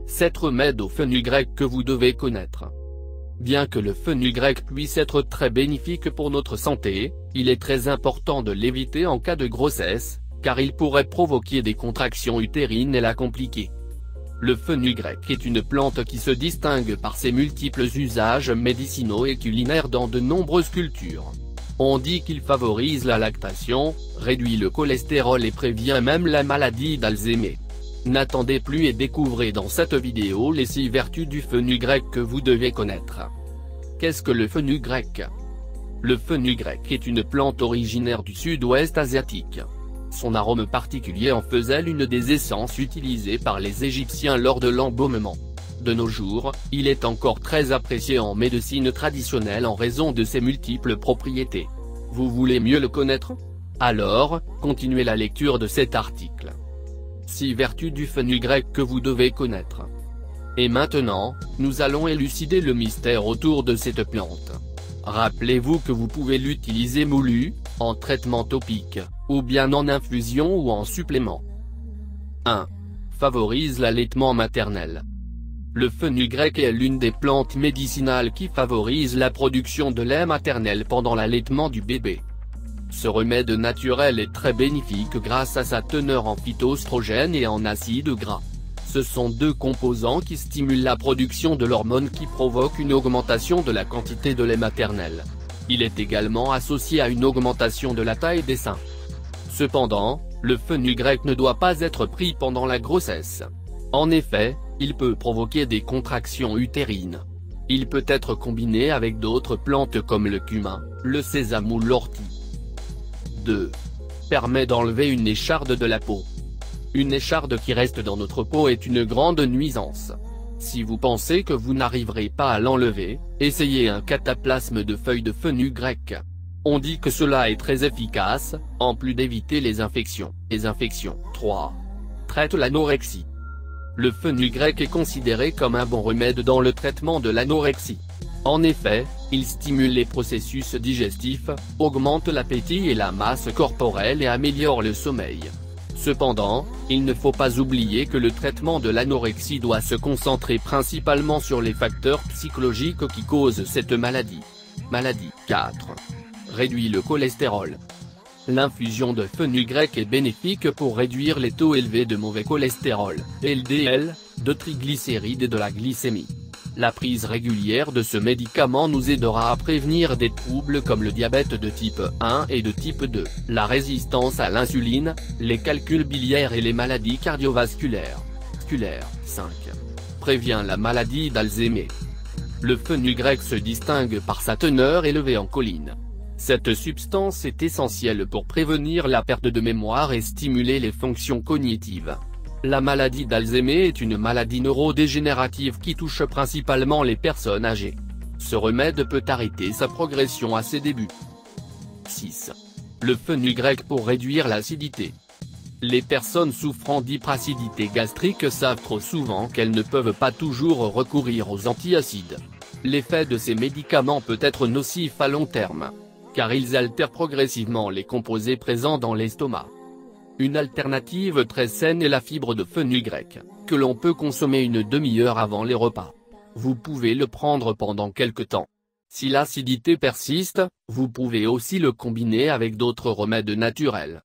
7 remèdes au fenugrec que vous devez connaître. Bien que le fenugrec puisse être très bénéfique pour notre santé, il est très important de l'éviter en cas de grossesse, car il pourrait provoquer des contractions utérines et la compliquer. Le fenugrec est une plante qui se distingue par ses multiples usages médicinaux et culinaires dans de nombreuses cultures. On dit qu'il favorise la lactation, réduit le cholestérol et prévient même la maladie d'Alzheimer. N'attendez plus et découvrez dans cette vidéo les 6 vertus du fenugrec que vous devez connaître. Qu'est-ce que le fenugrec? Le fenugrec est une plante originaire du sud-ouest asiatique. Son arôme particulier en faisait l'une des essences utilisées par les Égyptiens lors de l'embaumement. De nos jours, il est encore très apprécié en médecine traditionnelle en raison de ses multiples propriétés. Vous voulez mieux le connaître? Alors, continuez la lecture de cet article. 6 vertus du fenugrec que vous devez connaître. Et maintenant, nous allons élucider le mystère autour de cette plante. Rappelez-vous que vous pouvez l'utiliser moulu, en traitement topique, ou bien en infusion ou en supplément. 1. Favorise l'allaitement maternel. Le fenugrec est l'une des plantes médicinales qui favorise la production de lait maternel pendant l'allaitement du bébé. Ce remède naturel est très bénéfique grâce à sa teneur en phytoestrogènes et en acides gras. Ce sont 2 composants qui stimulent la production de l'hormone qui provoque une augmentation de la quantité de lait maternel. Il est également associé à une augmentation de la taille des seins. Cependant, le fenugrec ne doit pas être pris pendant la grossesse. En effet, il peut provoquer des contractions utérines. Il peut être combiné avec d'autres plantes comme le cumin, le sésame ou l'ortie. 2. Permet d'enlever une écharde de la peau. Une écharde qui reste dans notre peau est une grande nuisance. Si vous pensez que vous n'arriverez pas à l'enlever, essayez un cataplasme de feuilles de fenugrec. On dit que cela est très efficace, en plus d'éviter les infections. 3. Traite l'anorexie. Le fenugrec est considéré comme un bon remède dans le traitement de l'anorexie. En effet, il stimule les processus digestifs, augmente l'appétit et la masse corporelle et améliore le sommeil. Cependant, il ne faut pas oublier que le traitement de l'anorexie doit se concentrer principalement sur les facteurs psychologiques qui causent cette maladie. 4. Réduit le cholestérol. L'infusion de fenugrec est bénéfique pour réduire les taux élevés de mauvais cholestérol, LDL, de triglycérides et de la glycémie. La prise régulière de ce médicament nous aidera à prévenir des troubles comme le diabète de type 1 et de type 2, la résistance à l'insuline, les calculs biliaires et les maladies cardiovasculaires. 5. Prévient la maladie d'Alzheimer. Le fenugrec se distingue par sa teneur élevée en choline. Cette substance est essentielle pour prévenir la perte de mémoire et stimuler les fonctions cognitives. La maladie d'Alzheimer est une maladie neurodégénérative qui touche principalement les personnes âgées. Ce remède peut arrêter sa progression à ses débuts. 6. Le fenugrec pour réduire l'acidité. Les personnes souffrant d'hyperacidité gastrique savent trop souvent qu'elles ne peuvent pas toujours recourir aux antiacides. L'effet de ces médicaments peut être nocif à long terme, car ils altèrent progressivement les composés présents dans l'estomac. Une alternative très saine est la fibre de fenugrec, que l'on peut consommer une demi-heure avant les repas. Vous pouvez le prendre pendant quelque temps. Si l'acidité persiste, vous pouvez aussi le combiner avec d'autres remèdes naturels,